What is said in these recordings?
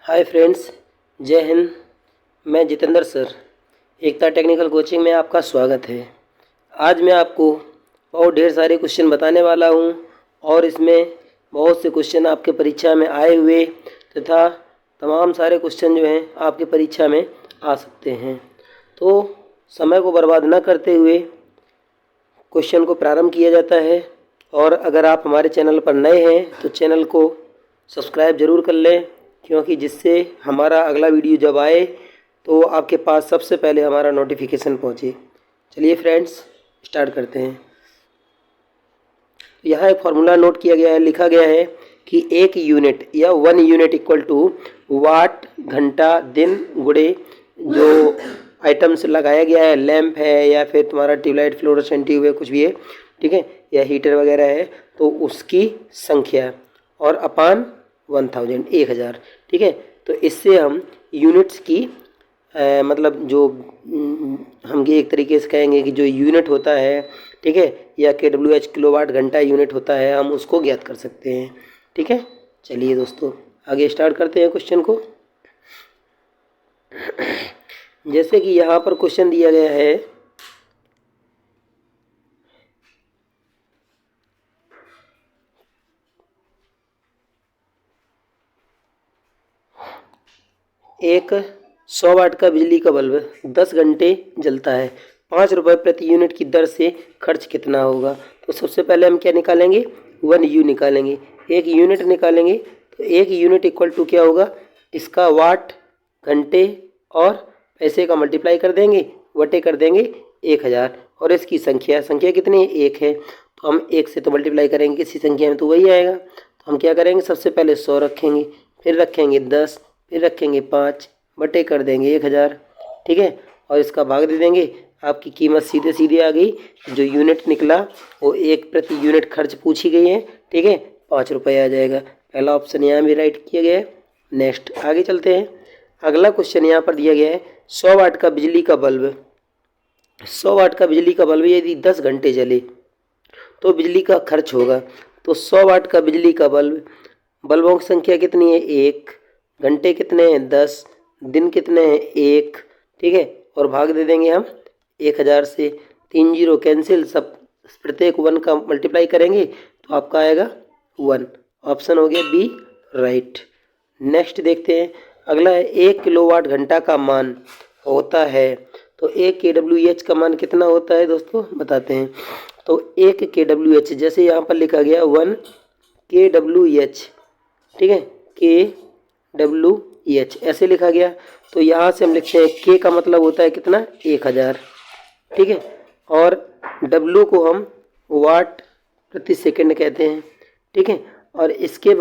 Hi friends, जय हिंद। मैं Jitendra sir, एकता technical coaching में आपका स्वागत है। आज मैं आपको बहुत ढेर सारे क्वेश्चन बताने वाला हूं और इसमें बहुत से क्वेश्चन आपके परीक्षा में आए हुए तथा तमाम सारे क्वेश्चन जो हैं आपके परीक्षा में आ सकते हैं। तो समय को बर्बाद न करते हुए क्वेश्चन को प्रारंभ किया जाता है। और अगर आप हमारे चैनल पर नए हैं तो चैनल को सब्सक्राइब ज़रूर कर लें, क्योंकि जिससे हमारा अगला वीडियो जब आए तो आपके पास सबसे पहले हमारा नोटिफिकेशन पहुंचे। चलिए फ्रेंड्स, स्टार्ट करते हैं। यहाँ एक फार्मूला नोट किया गया है, लिखा गया है कि एक यूनिट या 1 यूनिट इक्वल टू वाट घंटा दिन गुणे जो आइटम्स लगाया गया है, लैंप है या फिर तुम्हारा ट्यूबलाइट फ्लोरोसेंट ट्यूब है, कुछ भी है, ठीक है, या हीटर वगैरह है, तो उसकी संख्या और अपान 1000, ठीक है। तो इससे हम यूनिट्स की मतलब जो हम ये एक तरीके से कहेंगे कि जो यूनिट होता है, ठीक है, या KWH किलोवाट घंटा यूनिट होता है, हम उसको ज्ञात कर सकते हैं, ठीक है। चलिए दोस्तों, आगे स्टार्ट करते हैं क्वेश्चन को। जैसे कि यहाँ पर क्वेश्चन दिया गया है, एक 100 वाट का बिजली का बल्ब 10 घंटे जलता है, 5 रुपये प्रति यूनिट की दर से खर्च कितना होगा। तो सबसे पहले हम क्या निकालेंगे, 1 यू निकालेंगे, एक यूनिट निकालेंगे। तो एक यूनिट इक्वल टू क्या होगा, इसका वाट घंटे और पैसे का मल्टीप्लाई कर देंगे, वटे कर देंगे 1000, और इसकी संख्या कितनी है, 1 है। तो हम 1 से तो मल्टीप्लाई करेंगे किसी संख्या में तो वही आएगा। तो हम क्या करेंगे, सबसे पहले 100 रखेंगे, फिर रखेंगे 10, फिर रखेंगे 5, बटे कर देंगे 1000, ठीक है, और इसका भाग दे देंगे। आपकी कीमत सीधे सीधे आ गई। जो यूनिट निकला वो एक प्रति यूनिट खर्च पूछी गई है, ठीक है, 5 रुपये आ जाएगा। पहला ऑप्शन यहाँ भी राइट किया गया है। नेक्स्ट आगे चलते हैं। अगला क्वेश्चन यहाँ पर दिया गया है, 100 वाट का बिजली का बल्ब, 100 वाट का बिजली का बल्ब यदि 10 घंटे जले तो बिजली का खर्च होगा। तो 100 वाट का बिजली का बल्ब, बल्बों की संख्या कितनी है, 1, घंटे कितने हैं, 10, दिन कितने हैं, 1, ठीक है, और भाग दे देंगे हम 1000 से। 3 जीरो कैंसिल, सब प्रत्येक 1 का मल्टीप्लाई करेंगे तो आपका आएगा 1। ऑप्शन हो गया बी राइट। नेक्स्ट देखते हैं। अगला है 1 किलोवाट घंटा का मान होता है। तो 1 KWH का मान कितना होता है दोस्तों, बताते हैं। तो 1 KWH जैसे यहाँ पर लिखा गया 1 KWH, ठीक है, KWH ऐसे लिखा गया। तो यहाँ से हम लिखते हैं K का मतलब होता है कितना, 1000, ठीक है, और W को हम वाट प्रति सेकंड कहते हैं, ठीक है, और इसके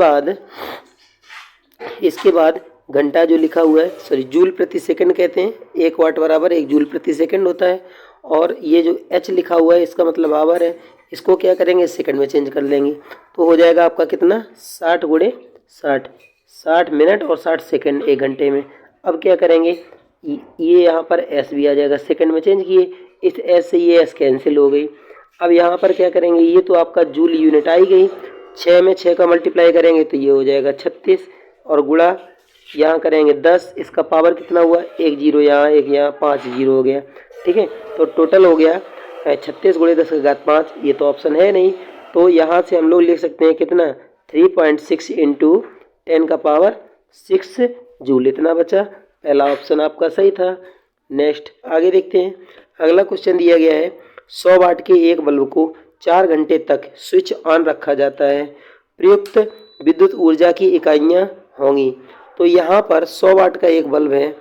बाद घंटा जो लिखा हुआ है, सॉरी, जूल प्रति सेकंड कहते हैं। 1 वाट बराबर 1 जूल प्रति सेकंड होता है। और ये जो H लिखा हुआ है इसका मतलब आवर है, इसको क्या करेंगे, सेकंड में चेंज कर लेंगे। तो हो जाएगा आपका कितना, 60 गुणे 60, 60 मिनट और 60 सेकंड एक घंटे में। अब क्या करेंगे, ये यहाँ पर S भी आ जाएगा, सेकंड में चेंज किए, इस S से ये S कैंसिल हो गई। अब यहाँ पर क्या करेंगे, ये तो आपका जूल यूनिट आई गई, 6 में 6 का मल्टीप्लाई करेंगे तो ये हो जाएगा 36, और गुणा यहाँ करेंगे 10, इसका पावर कितना हुआ, 1 जीरो यहाँ, 1 यहाँ, 5 जीरो हो गया, ठीक है। तो टोटल हो गया 36 गुणे 10 की घात 5। ये तो ऑप्शन है नहीं, तो यहाँ से हम लोग लिख सकते हैं कितना, 3.6 इंटू 10 का पावर 6 जूल, इतना बचा। पहला ऑप्शन आपका सही था। नेक्स्ट आगे देखते हैं। अगला क्वेश्चन दिया गया है, 100 वाट के एक बल्ब को 4 घंटे तक स्विच ऑन रखा जाता है, प्रयुक्त विद्युत ऊर्जा की इकाइयाँ होंगी। तो यहाँ पर 100 वाट का एक बल्ब है,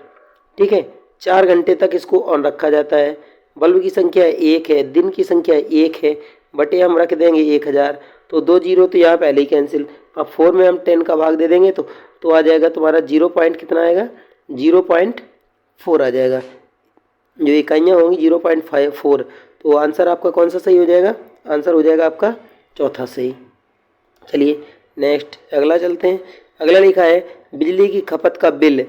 ठीक है, 4 घंटे तक इसको ऑन रखा जाता है। बल्ब की संख्या 1 है, दिन की संख्या 1 है, बटे हम रख देंगे 1000। तो 2 जीरो तो यहाँ पहले ही कैंसिल। अब 4 में हम 10 का भाग दे देंगे तो आ जाएगा तुम्हारा 0 पॉइंट कितना आएगा, 0.4 आ जाएगा। जो इकाइयाँ होंगी 0.54। तो आंसर आपका कौन सा सही हो जाएगा, आंसर हो जाएगा आपका चौथा सही। चलिए नेक्स्ट अगला चलते हैं। अगला लिखा है, बिजली की खपत का बिल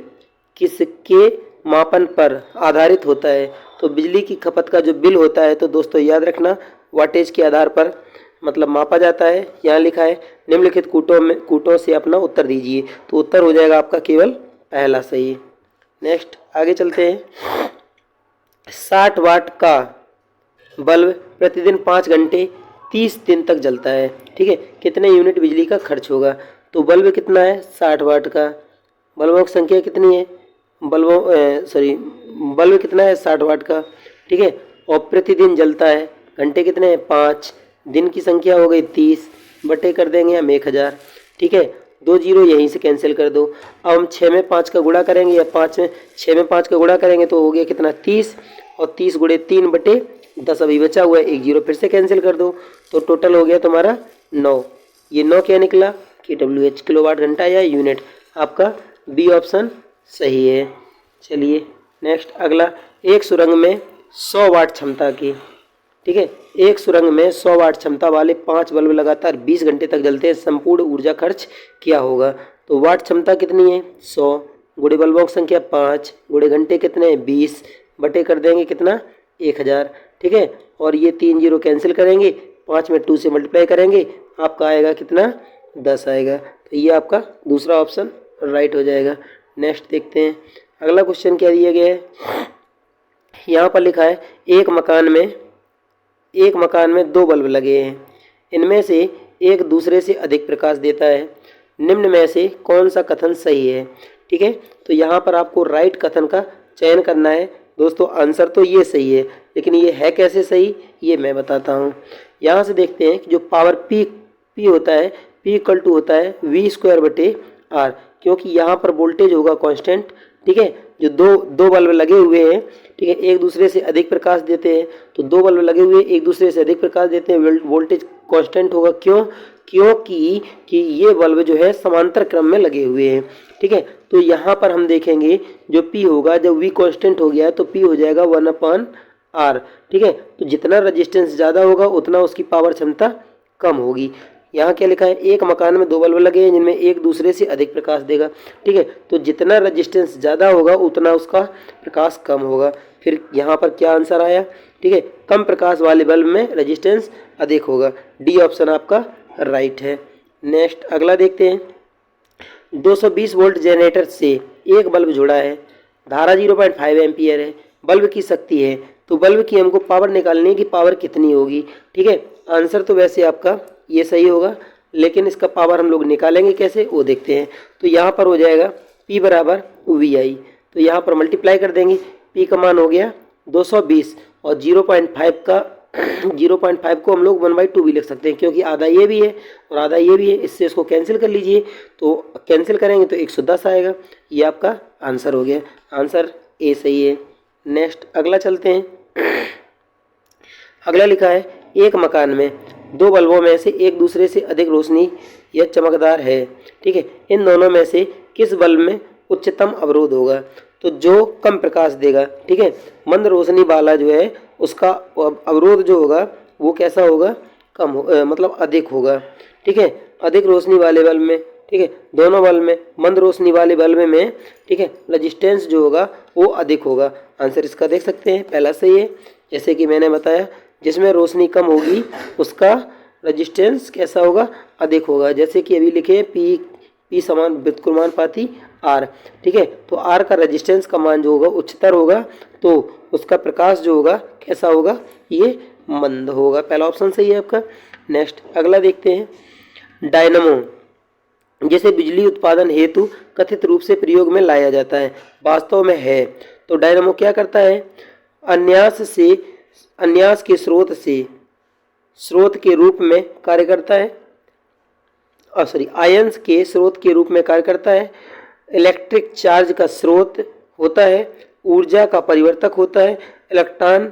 किसके मापन पर आधारित होता है। तो बिजली की खपत का जो बिल होता है, तो दोस्तों याद रखना, वाटेज के आधार पर मतलब मापा जाता है। यहाँ लिखा है निम्नलिखित कूटों से अपना उत्तर दीजिए। तो उत्तर हो जाएगा आपका केवल पहला सही। नेक्स्ट आगे चलते हैं। 60 वाट का बल्ब प्रतिदिन 5 घंटे 30 दिन तक जलता है, ठीक है, कितने यूनिट बिजली का खर्च होगा। तो बल्ब कितना है 60 वाट का, बल्बों की संख्या कितनी है, बल्ब कितना है 60 वाट का, ठीक है, और प्रतिदिन जलता है, घंटे कितने हैं 5, दिन की संख्या हो गई 30, बटे कर देंगे हम 1000, ठीक है, 2 जीरो यहीं से कैंसिल कर दो। अब हम 6 में 5 का गुणा करेंगे या 6 में 5 का गुणा करेंगे तो हो गया कितना 30, और 30 गुणे 3 बटे 10 अभी बचा हुआ है, 1 जीरो फिर से कैंसिल कर दो, तो टोटल हो गया तुम्हारा 9। ये 9 क्या निकला kWh, किलोवाट घंटा या यूनिट। आपका बी ऑप्शन सही है। चलिए नेक्स्ट अगला, एक सुरंग में 100 वाट क्षमता की, ठीक है, एक सुरंग में 100 वाट क्षमता वाले 5 बल्ब लगातार 20 घंटे तक जलते हैं, संपूर्ण ऊर्जा खर्च क्या होगा। तो वाट क्षमता कितनी है 100, गुणे बल्बों की संख्या 5, गुणे घंटे कितने हैं 20, बटे कर देंगे कितना 1000, ठीक है, और ये 3 जीरो कैंसिल करेंगे, 5 में 2 से मल्टीप्लाई करेंगे, आपका आएगा कितना 10 आएगा। तो ये आपका दूसरा ऑप्शन राइट हो जाएगा। नेक्स्ट देखते हैं अगला क्वेश्चन क्या दिया गया है। यहाँ पर लिखा है एक मकान में 2 बल्ब लगे हैं, इनमें से एक दूसरे से अधिक प्रकाश देता है, निम्न में से कौन सा कथन सही है। ठीक है, तो यहाँ पर आपको राइट कथन का चयन करना है। दोस्तों आंसर तो ये सही है, लेकिन ये है कैसे सही ये मैं बताता हूँ। यहाँ से देखते हैं कि जो पावर P होता है, P इक्वल टू होता है V²/R, क्योंकि यहाँ पर वोल्टेज होगा कांस्टेंट। ठीक है, जो दो बल्ब लगे हुए हैं, ठीक है, एक दूसरे से अधिक प्रकाश देते हैं, तो 2 बल्ब लगे हुए एक दूसरे से अधिक प्रकाश देते हैं, वोल्टेज कांस्टेंट होगा। क्योंकि ये बल्ब जो है समांतर क्रम में लगे हुए हैं। ठीक है, तो यहाँ पर हम देखेंगे जो P होगा, जब V कांस्टेंट हो गया है तो P हो जाएगा 1/R। ठीक है, तो जितना रजिस्टेंस ज़्यादा होगा उतना उसकी पावर क्षमता कम होगी। यहाँ क्या लिखा है, एक मकान में 2 बल्ब लगे हैं जिनमें एक दूसरे से अधिक प्रकाश देगा। ठीक है, तो जितना रजिस्टेंस ज़्यादा होगा उतना उसका प्रकाश कम होगा। फिर यहाँ पर क्या आंसर आया, ठीक है, कम प्रकाश वाले बल्ब में रजिस्टेंस अधिक होगा। डी ऑप्शन आपका राइट है। नेक्स्ट अगला देखते हैं। 220 वोल्ट जनरेटर से एक बल्ब जुड़ा है, धारा 0.5 एम्पियर है, बल्ब की शक्ति है, तो बल्ब की हमको पावर निकालने की पावर कितनी होगी। ठीक है, आंसर तो वैसे आपका ये सही होगा, लेकिन इसका पावर हम लोग निकालेंगे कैसे वो देखते हैं। तो यहाँ पर हो जाएगा P बराबर VI, तो यहाँ पर मल्टीप्लाई कर देंगे, P का मान हो गया 220 और 0.5 को हम लोग 1/2 भी लिख सकते हैं, क्योंकि आधा ये भी है और आधा ये भी है। इससे इसको कैंसिल कर लीजिए, तो कैंसिल करेंगे तो 110 आएगा। ये आपका आंसर हो गया, आंसर ए सही है। नेक्स्ट अगला चलते हैं। अगला लिखा है एक मकान में 2 बल्बों में से एक दूसरे से अधिक रोशनी या चमकदार है। ठीक है, इन दोनों में से किस बल्ब में उच्चतम अवरोध होगा। तो जो कम प्रकाश देगा, ठीक है, मंद रोशनी वाला जो है उसका अवरोध जो होगा वो कैसा होगा, मतलब अधिक होगा। ठीक है, अधिक रोशनी वाले बल्ब में, ठीक है, दोनों बल्ब में, मंद रोशनी वाले बल्ब में, ठीक है, रेजिस्टेंस जो होगा वो अधिक होगा। आंसर इसका देख सकते हैं, पहला सही है। जैसे कि मैंने बताया, जिसमें रोशनी कम होगी उसका रेजिस्टेंस कैसा होगा, अधिक होगा। जैसे कि अभी लिखे P समान व्युत्क्रमानुपाती R। ठीक है, तो R का रेजिस्टेंस का मान जो होगा उच्चतर होगा, तो उसका प्रकाश जो होगा कैसा होगा, ये मंद होगा। पहला ऑप्शन सही है आपका। नेक्स्ट अगला देखते हैं। डायनमो जिसे बिजली उत्पादन हेतु कथित रूप से प्रयोग में लाया जाता है, वास्तव में है। तो डायनमो क्या करता है, अन्यास के स्रोत के रूप में कार्य करता है, आयंस के स्रोत के रूप में कार्य करता है, इलेक्ट्रिक चार्ज का स्रोत होता है, ऊर्जा का परिवर्तक होता है, इलेक्ट्रॉन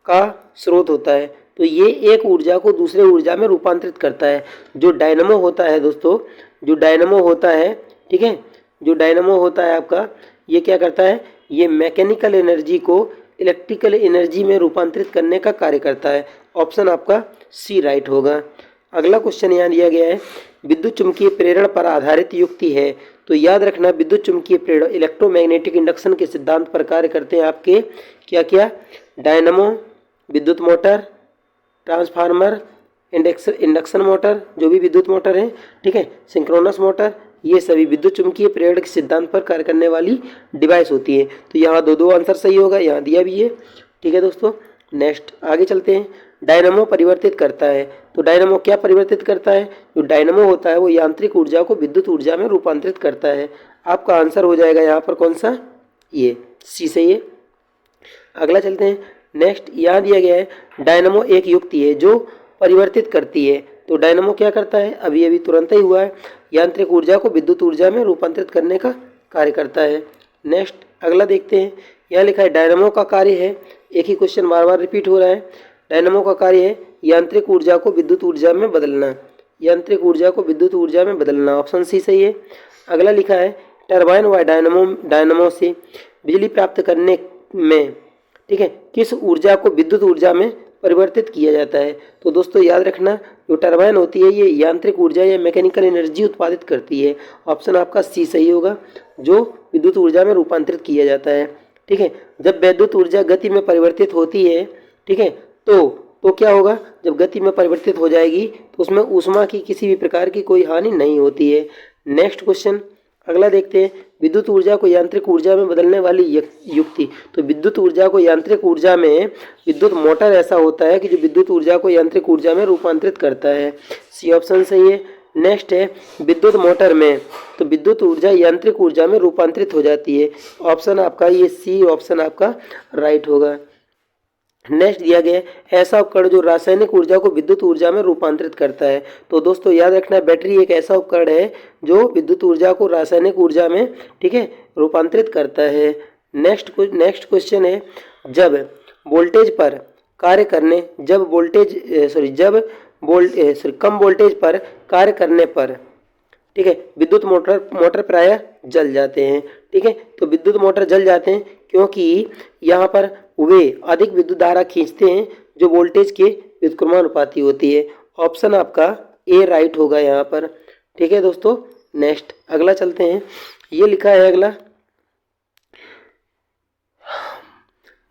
का स्रोत होता है। तो ये एक ऊर्जा को दूसरे ऊर्जा में रूपांतरित करता है। जो डायनमो होता है दोस्तों, जो डायनमो होता है, ठीक है, जो डायनमो होता है आपका, ये क्या करता है, ये मैकेनिकल एनर्जी को इलेक्ट्रिकल एनर्जी में रूपांतरित करने का कार्य करता है। ऑप्शन आपका सी राइट होगा। अगला क्वेश्चन यहाँ दिया गया है, विद्युत चुम्बकीय प्रेरण पर आधारित युक्ति है। तो याद रखना, विद्युत चुम्बकीय प्रेरण इलेक्ट्रोमैग्नेटिक इंडक्शन के सिद्धांत पर कार्य करते हैं आपके क्या क्या, डायनमो, विद्युत मोटर, ट्रांसफार्मर, इंडक्शन मोटर, जो भी विद्युत मोटर है, ठीक है, सिंक्रोनस मोटर ये सभी विद्युत चुम्बकीय प्रेरण के सिद्धांत पर कार्य करने वाली डिवाइस होती है। तो यहाँ दो आंसर सही होगा, यहाँ दिया भी है। ठीक है दोस्तों, नेक्स्ट आगे चलते हैं। डायनामो परिवर्तित करता है। तो डायनामो क्या परिवर्तित करता है? जो डायनामो होता है वो यांत्रिक ऊर्जा को विद्युत ऊर्जा में रूपांतरित करता है। आपका आंसर हो जाएगा यहाँ पर कौन सा? ये सी सही है। अगला चलते हैं। नेक्स्ट यहाँ दिया गया है डायनामो एक युक्ति है जो परिवर्तित करती है। तो डायनामो क्या करता है? अभी अभी तुरंत ही हुआ है, यांत्रिक ऊर्जा को विद्युत ऊर्जा में रूपांतरित करने का कार्य करता है। नेक्स्ट अगला देखते हैं। यहाँ लिखा है डायनामो का कार्य है, एक ही क्वेश्चन बार बार रिपीट हो रहा है। डायनामो का कार्य है यांत्रिक ऊर्जा को विद्युत ऊर्जा में बदलना, यांत्रिक ऊर्जा को विद्युत ऊर्जा में बदलना। ऑप्शन सी सही है। अगला लिखा है टरबाइन व डायनामो से बिजली प्राप्त करने में, ठीक है, किस ऊर्जा को विद्युत ऊर्जा में परिवर्तित किया जाता है? तो दोस्तों याद रखना, जो टरबाइन होती है ये यांत्रिक ऊर्जा या मैकेनिकल एनर्जी उत्पादित करती है। ऑप्शन आपका सी सही होगा, जो विद्युत ऊर्जा में रूपांतरित किया जाता है। ठीक है, जब विद्युत ऊर्जा गति में परिवर्तित होती है, ठीक है, तो क्या होगा? जब गति में परिवर्तित हो जाएगी तो उसमें ऊष्मा की किसी भी प्रकार की कोई हानि नहीं होती है। नेक्स्ट क्वेश्चन अगला देखते हैं। विद्युत ऊर्जा को यांत्रिक ऊर्जा में बदलने वाली युक्ति। तो विद्युत ऊर्जा को यांत्रिक ऊर्जा में, विद्युत मोटर ऐसा होता है कि जो विद्युत ऊर्जा को यांत्रिक ऊर्जा में रूपांतरित करता है। सी ऑप्शन सही है। नेक्स्ट है विद्युत मोटर में, तो विद्युत ऊर्जा यांत्रिक ऊर्जा में रूपांतरित हो जाती है। ऑप्शन आपका ये सी ऑप्शन आपका राइट होगा। नेक्स्ट दिया गया ऐसा उपकरण जो रासायनिक ऊर्जा को विद्युत ऊर्जा में रूपांतरित करता है। तो दोस्तों याद रखना, बैटरी एक ऐसा उपकरण है जो विद्युत ऊर्जा को रासायनिक ऊर्जा में, ठीक है, रूपांतरित करता है। नेक्स्ट क्वेश्चन है जब वोल्टेज पर कार्य करने, कम वोल्टेज पर कार्य करने पर, ठीक है, विद्युत मोटर प्रायः जल जाते हैं। ठीक है, तो विद्युत मोटर जल जाते हैं क्योंकि यहाँ पर वे अधिक विद्युत धारा खींचते हैं जो वोल्टेज के व्युत्क्रमानुपाती होती है। ऑप्शन आपका ए राइट होगा यहाँ पर। ठीक है दोस्तों, नेक्स्ट अगला चलते हैं। ये लिखा है अगला,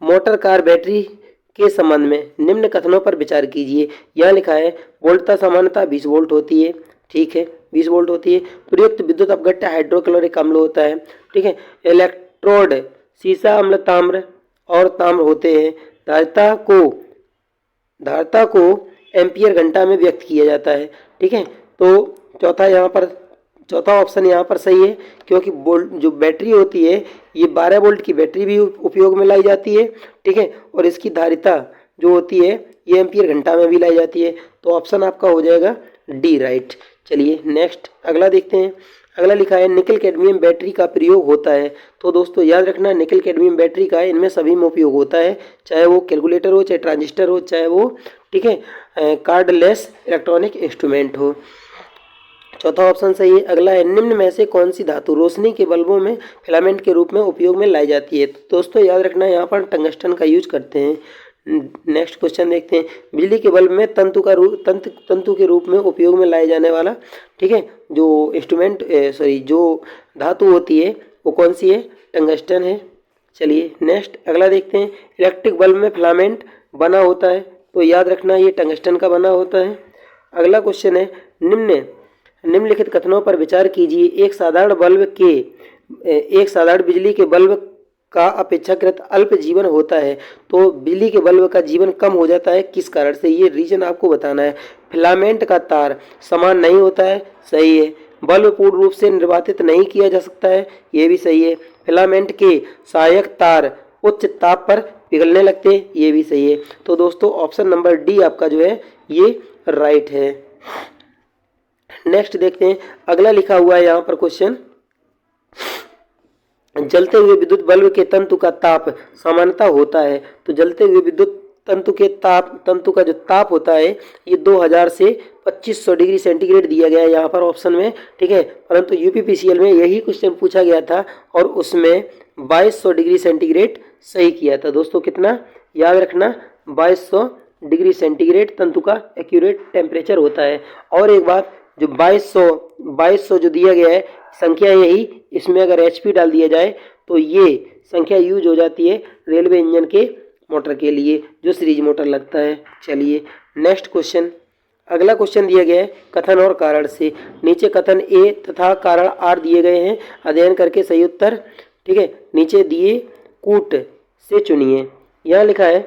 मोटर कार बैटरी के संबंध में निम्न कथनों पर विचार कीजिए। यहाँ लिखा है वोल्टता सामान्यतः 20 वोल्ट होती है। ठीक है, 20 वोल्ट होती है। प्रयुक्त विद्युत अपघट्य हाइड्रोक्लोरिक अम्ल होता है। ठीक है, इलेक्ट्रोड सीसा अम्ल ताम्र और ताम्र होते हैं। धारिता को एम्पियर घंटा में व्यक्त किया जाता है। ठीक है, तो चौथा ऑप्शन यहाँ पर सही है क्योंकि जो बैटरी होती है ये 12 वोल्ट की बैटरी भी उपयोग में लाई जाती है। ठीक है, और इसकी धारिता जो होती है ये एम्पियर घंटा में भी लाई जाती है। तो ऑप्शन आपका हो जाएगा डी राइट। चलिए नेक्स्ट अगला देखते हैं। अगला लिखा है निकल कैडमियम बैटरी का प्रयोग होता है। तो दोस्तों याद रखना, निकल कैडमियम बैटरी का इनमें सभी में उपयोग होता है, चाहे वो कैलकुलेटर हो, चाहे ट्रांजिस्टर हो, चाहे वो, ठीक है, कार्डलेस इलेक्ट्रॉनिक इंस्ट्रूमेंट हो। चौथा ऑप्शन सही है। अगला है निम्न में से कौन सी धातु रोशनी के बल्बों में फिलामेंट के रूप में उपयोग में लाई जाती है? तो दोस्तों याद रखना, यहाँ पर टंगस्टन का यूज करते हैं। नेक्स्ट क्वेश्चन देखते हैं। बिजली के बल्ब में तंतु के रूप में उपयोग में लाए जाने वाला, ठीक है, जो जो धातु होती है वो कौन सी है? टंगस्टन है। चलिए नेक्स्ट अगला देखते हैं। इलेक्ट्रिक बल्ब में फिलामेंट बना होता है, तो याद रखना ये टंगस्टन का बना होता है। अगला क्वेश्चन है निम्नलिखित कथनों पर विचार कीजिए। एक साधारण बिजली के बल्ब का अपेक्षाकृत अल्प जीवन होता है, तो बिजली के बल्ब का जीवन कम हो जाता है किस कारण से? ये रीजन आपको बताना है। फिलामेंट का तार समान नहीं होता है, सही है। बल्ब पूर्ण रूप से निर्वातित नहीं किया जा सकता है, ये भी सही है। फिलामेंट के सहायक तार उच्च ताप पर पिघलने लगते हैं, ये भी सही है। तो दोस्तों ऑप्शन नंबर डी आपका जो है ये राइट है। नेक्स्ट देखते हैं। अगला लिखा हुआ है यहाँ पर क्वेश्चन, जलते हुए विद्युत बल्ब के तंतु का ताप सामान्यतः होता है। तो जलते हुए विद्युत तंतु का जो ताप होता है ये 2000 से 2500 डिग्री सेंटीग्रेड दिया गया है यहाँ पर ऑप्शन में। ठीक है, परंतु यूपीपीसीएल में यही क्वेश्चन पूछा गया था और उसमें 2200 डिग्री सेंटीग्रेड सही किया था। दोस्तों कितना याद रखना, 2200 डिग्री सेंटीग्रेड तंतु का एक्यूरेट टेम्परेचर होता है। और एक बात, जो 2200 जो दिया गया है संख्या यही, इसमें अगर एचपी डाल दिया जाए तो ये संख्या यूज हो जाती है रेलवे इंजन के मोटर के लिए जो सीरीज मोटर लगता है। चलिए नेक्स्ट क्वेश्चन अगला क्वेश्चन दिया गया है कथन और कारण से। नीचे कथन ए तथा कारण आर दिए गए हैं, अध्ययन करके सही उत्तर, ठीक है, नीचे दिए कूट से चुनिए। यहाँ लिखा है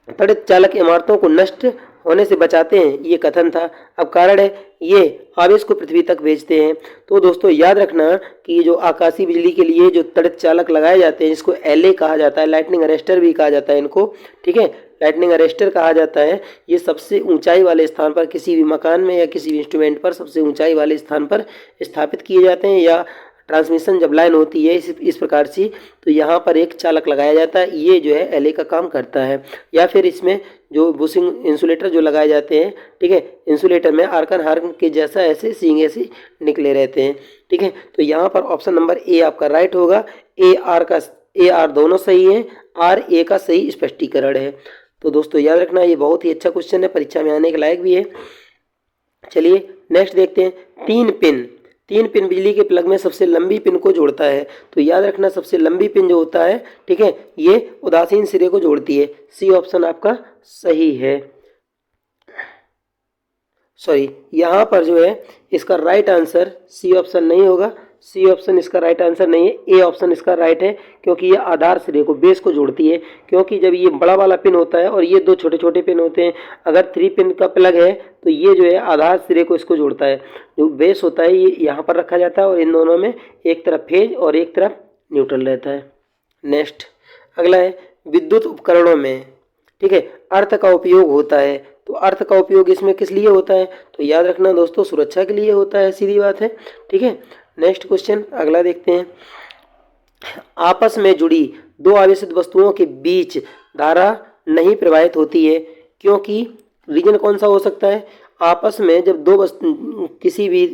तड़ित चालक इमारतों को नष्ट होने से बचाते हैं, ये कथन था। अब कारण है ये आवेश को पृथ्वी तक भेजते हैं। तो दोस्तों याद रखना कि ये जो आकाशीय बिजली के लिए जो तड़ित चालक लगाए जाते हैं, जिसको एलए कहा जाता है, लाइटनिंग अरेस्टर भी कहा जाता है इनको, ठीक है, लाइटनिंग अरेस्टर कहा जाता है। ये सबसे ऊंचाई वाले स्थान पर, किसी भी मकान में या किसी भी इंस्ट्रूमेंट पर सबसे ऊंचाई वाले स्थान पर स्थापित किए जाते हैं, या ट्रांसमिशन जब लाइन होती है इस प्रकार से, तो यहाँ पर एक चालक लगाया जाता है, ये जो है एलए का काम करता है। या फिर इसमें जो बुशिंग इंसुलेटर जो लगाए जाते हैं, ठीक है, इंसुलेटर में आर्कन हार्न के जैसा ऐसे सींग ऐसे निकले रहते हैं, ठीक है। तो यहाँ पर ऑप्शन नंबर ए आपका राइट होगा। ए आर दोनों सही है, आर ए का सही स्पष्टीकरण है। तो दोस्तों याद रखना ये बहुत ही अच्छा क्वेश्चन है, परीक्षा में आने के लायक भी है। चलिए नेक्स्ट देखते हैं। तीन पिन बिजली के प्लग में सबसे लंबी पिन को जोड़ता है। तो याद रखना सबसे लंबी पिन जो होता है, ठीक है, ये उदासीन सिरे को जोड़ती है। सी ऑप्शन आपका सही है। सॉरी, यहाँ पर जो है इसका राइट आंसर सी ऑप्शन नहीं होगा। सी ऑप्शन इसका राइट आंसर नहीं है, ए ऑप्शन इसका राइट है, क्योंकि ये आधार सिरे को, बेस को जोड़ती है। क्योंकि जब ये बड़ा वाला पिन होता है और ये दो छोटे छोटे पिन होते हैं, अगर 3 पिन का प्लग है तो ये जो है आधार सिरे को इसको जोड़ता है। जो बेस होता है ये यहाँ पर रखा जाता है और इन दोनों में एक तरफ फेज और एक तरफ न्यूट्रल रहता है। नेक्स्ट अगला है विद्युत उपकरणों में, ठीक है, अर्थ का उपयोग होता है। तो अर्थ का उपयोग इसमें किस लिए होता है? तो याद रखना दोस्तों सुरक्षा के लिए होता है, सीधी बात है, ठीक है। नेक्स्ट क्वेश्चन अगला देखते हैं। आपस में जुड़ी दो आवेशित वस्तुओं के बीच धारा नहीं प्रवाहित होती है, क्योंकि रीजन कौन सा हो सकता है? आपस में जब दो वस्तु किसी भी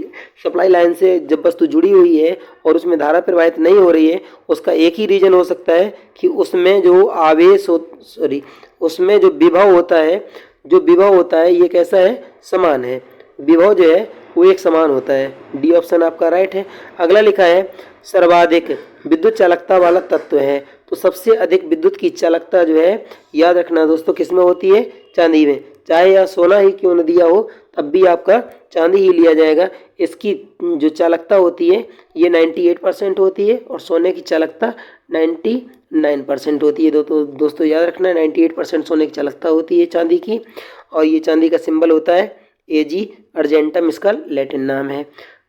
सप्लाई लाइन से जब वस्तु जुड़ी हुई है और उसमें धारा प्रवाहित नहीं हो रही है, उसका एक ही रीजन हो सकता है कि उसमें जो आवेश हो, सॉरी, उसमें जो विभव होता है ये कैसा है? समान है। विभव जो है वो एक समान होता है। डी ऑप्शन आपका राइट है। अगला लिखा है सर्वाधिक विद्युत चालकता वाला तत्व है। तो सबसे अधिक विद्युत की चालकता जो है याद रखना दोस्तों किस में होती है? चांदी में। चाहे या सोना ही क्यों न दिया हो तब भी आपका चांदी ही लिया जाएगा। इसकी जो चालकता होती है ये 98% होती है और सोने की चालकता 99% होती है। दोस्तों याद रखना 98% सोने की चालकता होती है चांदी की, और ये चांदी का सिंबल होता है AG, अर्जेंटम इसका लैटिन नाम है।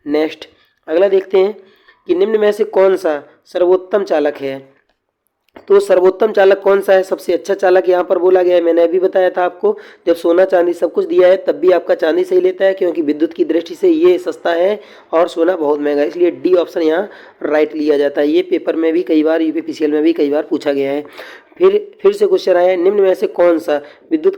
नेक्स्ट अगला देखते हैं कि निम्न में से कौन सा सर्वोत्तम चालक है। तो सर्वोत्तम चालक कौन सा है? सबसे अच्छा चालक यहाँ पर बोला गया है। मैंने अभी बताया था आपको, जब सोना चांदी सब कुछ दिया है तब भी आपका चांदी सही लेता है, क्योंकि विद्युत की दृष्टि से ये सस्ता है और सोना बहुत महंगा है, इसलिए डी ऑप्शन यहाँ राइट लिया जाता है। ये पेपर में भी कई बार, UPPCL में भी कई बार पूछा गया है। फिर से क्वेश्चन आया, निम्न में से कौन सा विद्युत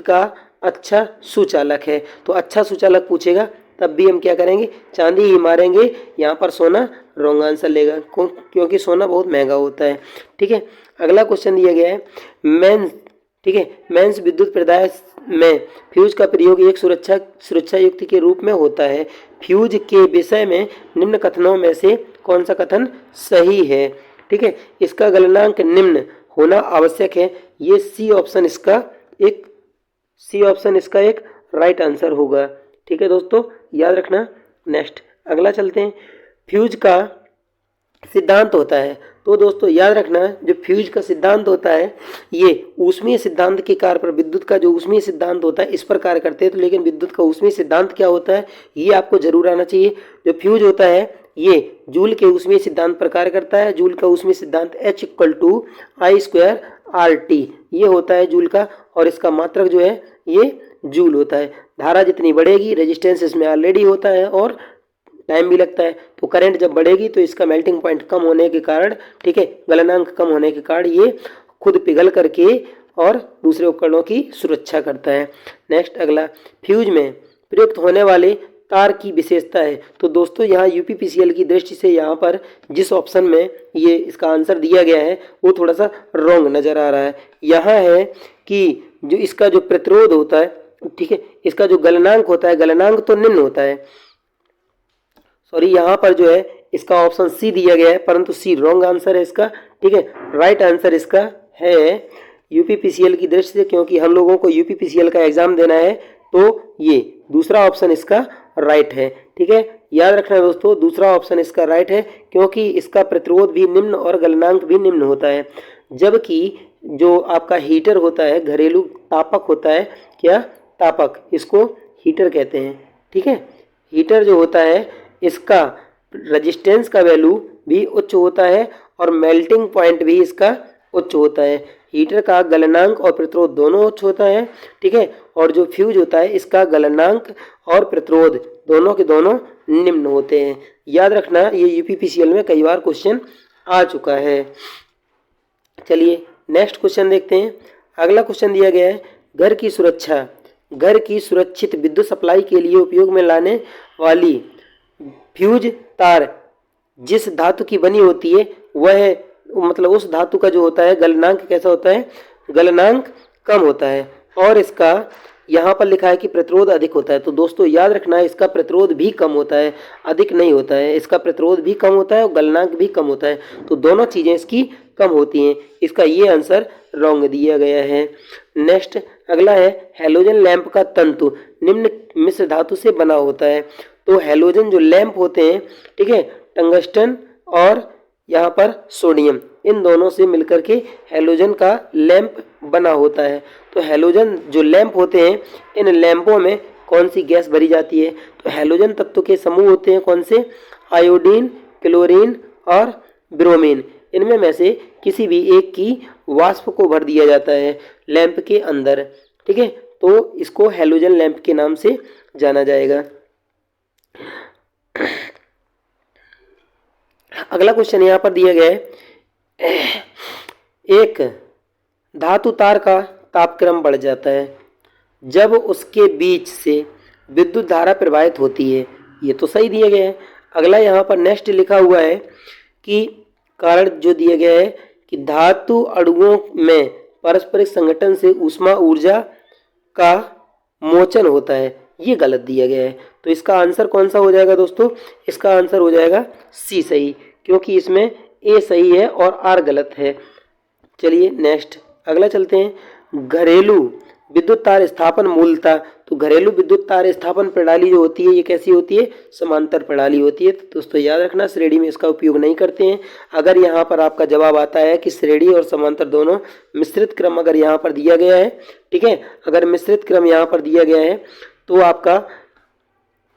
का अच्छा सुचालक है। तो अच्छा सुचालक पूछेगा तब भी हम क्या करेंगे? चांदी ही मारेंगे। यहाँ पर सोना रॉन्ग आंसर लेगा, क्योंकि सोना बहुत महंगा होता है, ठीक है। अगला क्वेश्चन दिया गया है मेंस, ठीक है, मेंस विद्युत प्रदाय में फ्यूज का प्रयोग एक सुरक्षा युक्ति के रूप में होता है। फ्यूज के विषय में निम्न कथनों में से कौन सा कथन सही है? ठीक है, इसका गलनांक निम्न होना आवश्यक है। ये सी ऑप्शन इसका एक राइट आंसर होगा, ठीक है दोस्तों, याद रखना। नेक्स्ट अगला चलते हैं। फ्यूज का सिद्धांत होता है। तो दोस्तों याद रखना जो फ्यूज का सिद्धांत होता है ये ऊष्मीय सिद्धांत के कार्य पर, विद्युत का जो ऊष्मीय सिद्धांत होता है इस पर कार्य करते हैं। तो लेकिन विद्युत का ऊष्मीय सिद्धांत क्या होता है ये आपको जरूर आना चाहिए। जो फ्यूज होता है ये जूल के ऊष्मीय सिद्धांत पर कार्य करता है। जूल का ऊष्मीय सिद्धांत H=I²RT ये होता है जूल का, और इसका मात्रक जो है ये जूल होता है। धारा जितनी बढ़ेगी, रेजिस्टेंस इसमें ऑलरेडी होता है और टाइम भी लगता है, तो करंट जब बढ़ेगी तो इसका मेल्टिंग पॉइंट कम होने के कारण, ठीक है, गलनांक कम होने के कारण ये खुद पिघल करके और दूसरे उपकरणों की सुरक्षा करता है। नेक्स्ट अगला, फ्यूज में प्रयुक्त होने वाले तार की विशेषता है। तो दोस्तों यहाँ UPPCL की दृष्टि से यहाँ पर जिस ऑप्शन में ये इसका आंसर दिया गया है वो थोड़ा सा रॉन्ग नज़र आ रहा है। यहाँ है कि जो इसका जो प्रतिरोध होता है, ठीक है, इसका जो गलनांक होता है, गलनांक तो निम्न होता है। सॉरी, यहाँ पर जो है इसका ऑप्शन सी दिया गया है, परंतु सी रॉन्ग आंसर है इसका, ठीक है। राइट आंसर इसका है यूपीपीसीएल की दृष्टि से, क्योंकि हम लोगों को यूपीपीसीएल का एग्जाम देना है, तो ये दूसरा ऑप्शन इसका राइट है। ठीक है, याद रखना दोस्तों, दूसरा ऑप्शन इसका राइट है, क्योंकि इसका प्रतिरोध भी निम्न और गलनांक भी निम्न होता है। जबकि जो आपका हीटर होता है, घरेलू तापक होता है, क्या तापक, इसको हीटर कहते हैं। ठीक है, हीटर जो होता है इसका रेजिस्टेंस का वैल्यू भी उच्च होता है और मेल्टिंग पॉइंट भी इसका उच्च होता है। हीटर का गलनांक और प्रतिरोध दोनों उच्च होता है। ठीक है, और जो फ्यूज होता है इसका गलनांक और प्रतिरोध दोनों के दोनों निम्न होते हैं। याद रखना, ये यूपीपीसीएल में कई बार क्वेश्चन आ चुका है। चलिए नेक्स्ट क्वेश्चन देखते हैं। अगला क्वेश्चन दिया गया है, घर की सुरक्षा, घर की सुरक्षित विद्युत सप्लाई के लिए उपयोग में लाने वाली फ्यूज तार जिस धातु की बनी होती है वह, मतलब उस धातु का जो होता है गलनांक कैसा होता है, गलनांक कम होता है, और इसका यहाँ पर लिखा है कि प्रतिरोध अधिक होता है। तो दोस्तों याद रखना है, इसका प्रतिरोध भी कम होता है, अधिक नहीं होता है। इसका प्रतिरोध भी कम होता है और गलनांक भी कम होता है, तो दोनों चीज़ें इसकी कम होती हैं। इसका ये आंसर रॉन्ग दिया गया है। नेक्स्ट अगला है, हैलोजन लैंप का तंतु निम्न मिश्र धातु से बना होता है। तो हैलोजन जो लैंप होते हैं, ठीक है, टंगस्टन और यहाँ पर सोडियम, इन दोनों से मिलकर के हैलोजन का लैंप बना होता है। तो हैलोजन जो लैंप होते हैं, इन लैंपों में कौन सी गैस भरी जाती है? तो हैलोजन तत्व के समूह होते हैं कौन से? आयोडीन, क्लोरीन और ब्रोमीन। इनमें में से किसी भी एक की वाष्प को भर दिया जाता है लैंप के अंदर। ठीक है, तो इसको हैलोजन लैंप के नाम से जाना जाएगा। अगला क्वेश्चन यहाँ पर दिया गया है, एक धातु तार का तापक्रम बढ़ जाता है जब उसके बीच से विद्युत धारा प्रवाहित होती है। ये तो सही दिया गया है। अगला यहाँ पर नेक्स्ट लिखा हुआ है कि कारण जो दिया गया है कि धातु अणुओं में पारस्परिक संगठन से ऊष्मा ऊर्जा का मोचन होता है। ये गलत दिया गया है। तो इसका आंसर कौन सा हो जाएगा दोस्तों? इसका आंसर हो जाएगा सी सही, क्योंकि इसमें ए सही है और आर गलत है। चलिए नेक्स्ट अगला चलते हैं। घरेलू विद्युत तार स्थापन मूलतः, तो घरेलू विद्युत तार स्थापन प्रणाली जो होती है ये कैसी होती है? समांतर प्रणाली होती है। तो दोस्तों याद रखना, श्रेणी में इसका उपयोग नहीं करते हैं। अगर यहाँ पर आपका जवाब आता है कि श्रेणी और समांतर दोनों मिश्रित क्रम अगर यहाँ पर दिया गया है, ठीक है, अगर मिश्रित क्रम यहाँ पर दिया गया है तो आपका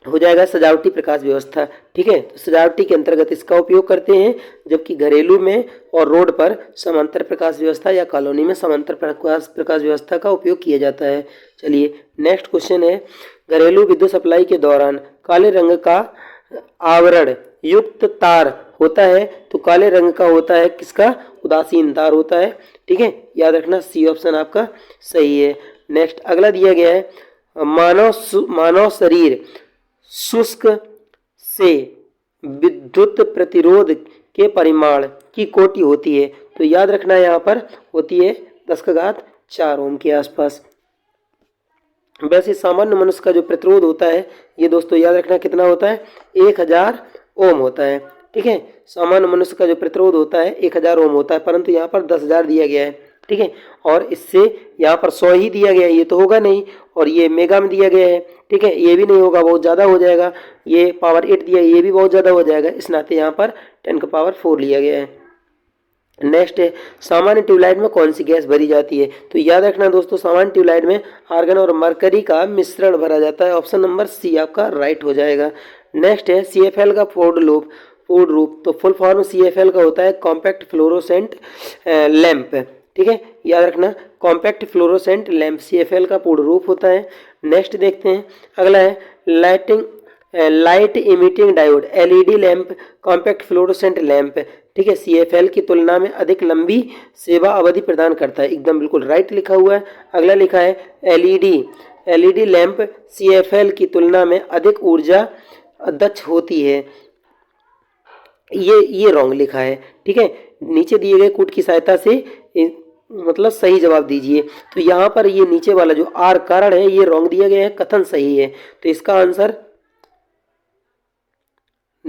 हो जाएगा सजावटी प्रकाश व्यवस्था। ठीक है, तो सजावटी के अंतर्गत इसका उपयोग करते हैं, जबकि घरेलू में और रोड पर समांतर प्रकाश व्यवस्था या कॉलोनी में समांतर प्रकाश व्यवस्था का उपयोग किया जाता है। चलिए नेक्स्ट क्वेश्चन है, घरेलू विद्युत सप्लाई के दौरान काले रंग का आवरण युक्त तार होता है। तो काले रंग का होता है किसका? उदासीन तार होता है। ठीक है, याद रखना सी ऑप्शन आपका सही है। नेक्स्ट अगला दिया गया है, मानव शरीर शुष्क से विद्युत प्रतिरोध के परिमाण की कोटि होती है। तो याद रखना यहाँ पर होती है 10⁴ ओम के आसपास। वैसे सामान्य मनुष्य का जो प्रतिरोध होता है ये दोस्तों याद रखना कितना होता है? 1000 ओम होता है। ठीक है, सामान्य मनुष्य का जो प्रतिरोध होता है 1000 ओम होता है, परंतु यहाँ पर 10,000 दिया गया है। ठीक है, और इससे यहाँ पर 100 ही दिया गया है, ये तो होगा नहीं, और ये मेगा में दिया गया है। ठीक है, ये भी नहीं होगा, बहुत ज़्यादा हो जाएगा। ये पावर 8 दिया है, ये भी बहुत ज़्यादा हो जाएगा। इस नाते यहाँ पर 10⁴ लिया गया है। नेक्स्ट है, सामान्य ट्यूबलाइट में कौन सी गैस भरी जाती है? तो याद रखना दोस्तों, सामान्य ट्यूबलाइट में आर्गन और मरकरी का मिश्रण भरा जाता है। ऑप्शन नंबर सी आपका राइट हो जाएगा। नेक्स्ट है, CFL का पूर्ण रूप। तो फुल फॉर्म CFL का होता है कॉम्पैक्ट फ्लोरोसेंट लैंप। ठीक है, याद रखना कॉम्पैक्ट फ्लोरोसेंट लैंप CFL का पूर्ण रूप होता है। नेक्स्ट देखते हैं, अगला है light emitting diode LED lamp compact fluorescent lamp. ठीक है, CFL की तुलना में अधिक लंबी सेवा अवधि प्रदान करता है। एकदम बिल्कुल राइट लिखा हुआ है। अगला लिखा है LED लैंप CFL की तुलना में अधिक ऊर्जा दक्ष होती है। ये रॉन्ग लिखा है। ठीक है, नीचे दिए गए कूट की सहायता से मतलब सही जवाब दीजिए। तो यहाँ पर ये नीचे वाला जो आर कारण है ये रॉन्ग दिया गया है, कथन सही है। तो इसका आंसर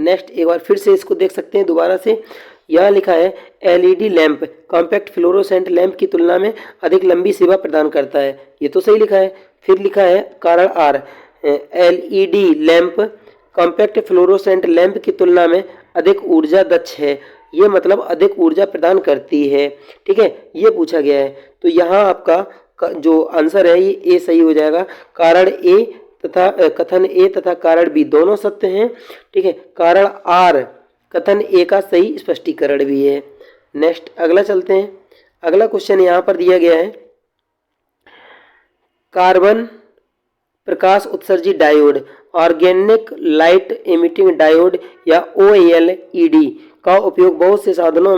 नेक्स्ट एक बार फिर से इसको देख सकते हैं दोबारा से। यहाँ लिखा है LED lamp compact fluorescent lamp की तुलना में अधिक लंबी सेवा प्रदान करता है, ये तो सही लिखा है। फिर लिखा है कारण R, LED lamp compact fluorescent lamp की तुलना में अधिक ऊर्जा दक्ष है, ये मतलब अधिक ऊर्जा प्रदान करती है। ठीक है, ये पूछा गया है। तो यहाँ आपका जो आंसर है ये ए सही हो जाएगा। कारण ए तथा कथन ए तथा कारण बी दोनों सत्य हैं। ठीक है, कारण आर कथन ए का सही स्पष्टीकरण भी है। नेक्स्ट अगला चलते हैं। अगला क्वेश्चन यहाँ पर दिया गया है कार्बन प्रकाश उत्सर्जी diode organic light emitting diode या OLED का उपयोग बहुत से साधनों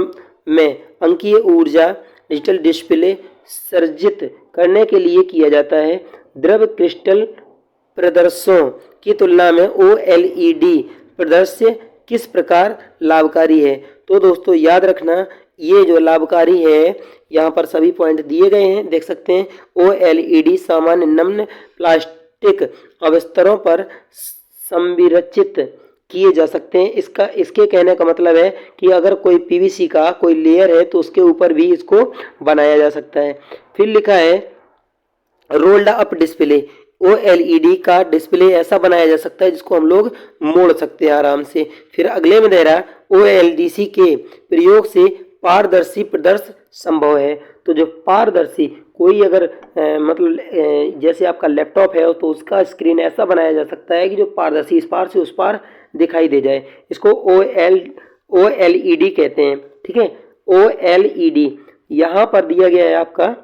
में अंकीय ऊर्जा डिजिटल डिस्प्ले सर्जित करने के लिए किया जाता है। द्रव क्रिस्टल प्रदर्शों की तुलना में OLED प्रदर्श्य किस प्रकार लाभकारी है? तो दोस्तों याद रखना, ये जो लाभकारी है यहाँ पर सभी पॉइंट दिए गए हैं, देख सकते हैं। OLED सामान्य निम्न प्लास्टिक अवस्तरों पर संविरचित किए जा सकते हैं। इसके कहने का मतलब है कि अगर कोई PVC का कोई लेयर है तो उसके ऊपर भी इसको बनाया जा सकता है। फिर लिखा है रोल्ड अप डिस्प्ले, OLED का डिस्प्ले ऐसा बनाया जा सकता है जिसको हम लोग मोड़ सकते हैं आराम से। फिर अगले में दे रहा है OLED के प्रयोग से पारदर्शी प्रदर्शन संभव है। तो जो पारदर्शी कोई अगर जैसे आपका लैपटॉप है तो उसका स्क्रीन ऐसा बनाया जा सकता है कि जो पारदर्शी इस पार से उस पार दिखाई दे जाए, इसको OLED कहते हैं। ठीक है, OLED यहाँ पर दिया गया है आपका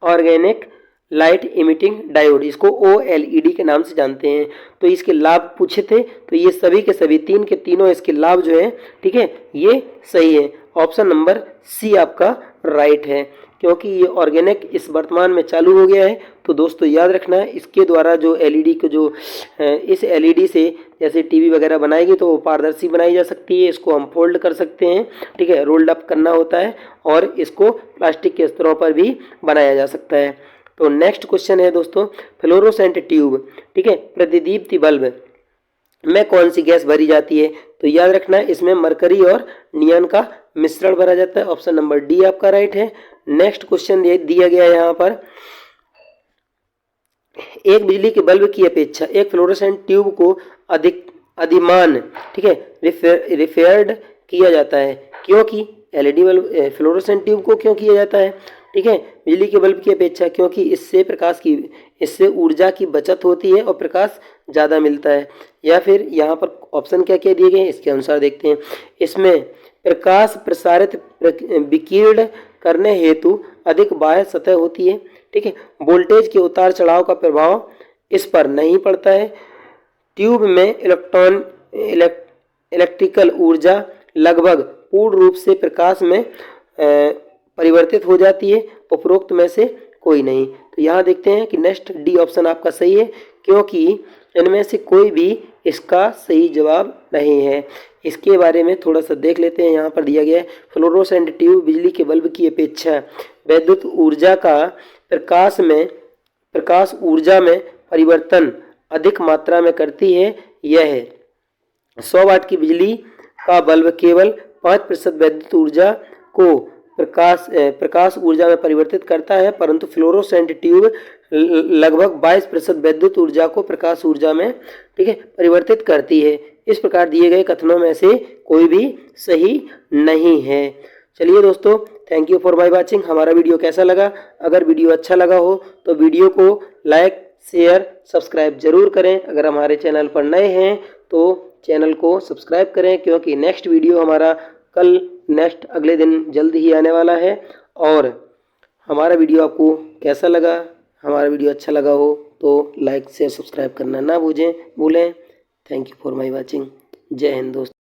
ऑर्गेनिक लाइट इमिटिंग डायोड, इसको OLED के नाम से जानते हैं। तो इसके लाभ पूछे थे, तो ये सभी के सभी तीन के तीनों इसके लाभ जो है, ठीक है, ये सही है। ऑप्शन नंबर सी आपका राइट है, क्योंकि ये ऑर्गेनिक इस वर्तमान में चालू हो गया है। तो दोस्तों याद रखना है, इसके द्वारा जो LED को जो इस LED से जैसे टीवी वगैरह बनाएगी तो वो पारदर्शी बनाई जा सकती है। इसको हम फोल्ड कर सकते हैं, ठीक है, रोल्ड अप करना होता है, और इसको प्लास्टिक के स्तरों पर भी बनाया जा सकता है। तो नेक्स्ट क्वेश्चन है दोस्तों फ्लोरोसेंट ट्यूब, ठीक है, प्रतिदीप्ति बल्ब में कौन सी गैस भरी जाती है? तो याद रखना है इसमें मरकरी और नियॉन का मिश्रण भरा जाता है। ऑप्शन नंबर डी आपका राइट है। नेक्स्ट क्वेश्चन दिया गया है यहाँ पर, एक बिजली के बल्ब की अपेक्षा एक फ्लोरोसेंट ट्यूब को अधिमान, ठीक है, रिफेयर्ड किया जाता है, क्योंकि LED बल्ब फ्लोरोसेंट ट्यूब को क्यों किया जाता है? ठीक है, बिजली के बल्ब की अपेक्षा, क्योंकि इससे ऊर्जा की बचत होती है और प्रकाश ज़्यादा मिलता है। या फिर यहाँ पर ऑप्शन क्या क्या दिए गए हैं इसके अनुसार देखते हैं। इसमें प्रकाश प्रसारित विकीर्ण करने हेतु अधिक बाह्य सतह होती है। ठीक है, वोल्टेज के उतार चढ़ाव का प्रभाव इस पर नहीं पड़ता है। ट्यूब में इलेक्ट्रिकल ऊर्जा लगभग पूर्ण रूप से प्रकाश में परिवर्तित हो जाती है। उपरोक्त में से कोई नहीं। तो यहाँ देखते हैं कि नेक्स्ट डी ऑप्शन आपका सही है, क्योंकि इनमें से कोई भी इसका सही जवाब नहीं है। इसके बारे में थोड़ा सा देख लेते हैं। यहाँ पर दिया गया है फ्लोरोसेंट ट्यूब बिजली के बल्ब की अपेक्षा विद्युत ऊर्जा का प्रकाश ऊर्जा में परिवर्तन अधिक मात्रा में करती है। यह 100 वाट की बिजली का बल्ब केवल 5% विद्युत ऊर्जा को प्रकाश ऊर्जा में परिवर्तित करता है, परंतु फ्लोरोसेंट ट्यूब लगभग 22% विद्युत ऊर्जा को प्रकाश ऊर्जा में, ठीक है, परिवर्तित करती है। इस प्रकार दिए गए कथनों में से कोई भी सही नहीं है। चलिए दोस्तों, thank you for my watching. हमारा वीडियो कैसा लगा? अगर वीडियो अच्छा लगा हो तो वीडियो को लाइक, शेयर, सब्सक्राइब जरूर करें। अगर हमारे चैनल पर नए हैं तो चैनल को सब्सक्राइब करें, क्योंकि नेक्स्ट वीडियो हमारा कल अगले दिन जल्द ही आने वाला है। और हमारा वीडियो आपको कैसा लगा? हमारा वीडियो अच्छा लगा हो तो लाइक, शेयर, सब्सक्राइब करना ना भूलें। Thank you for my watching. जय हिंद दोस्तों।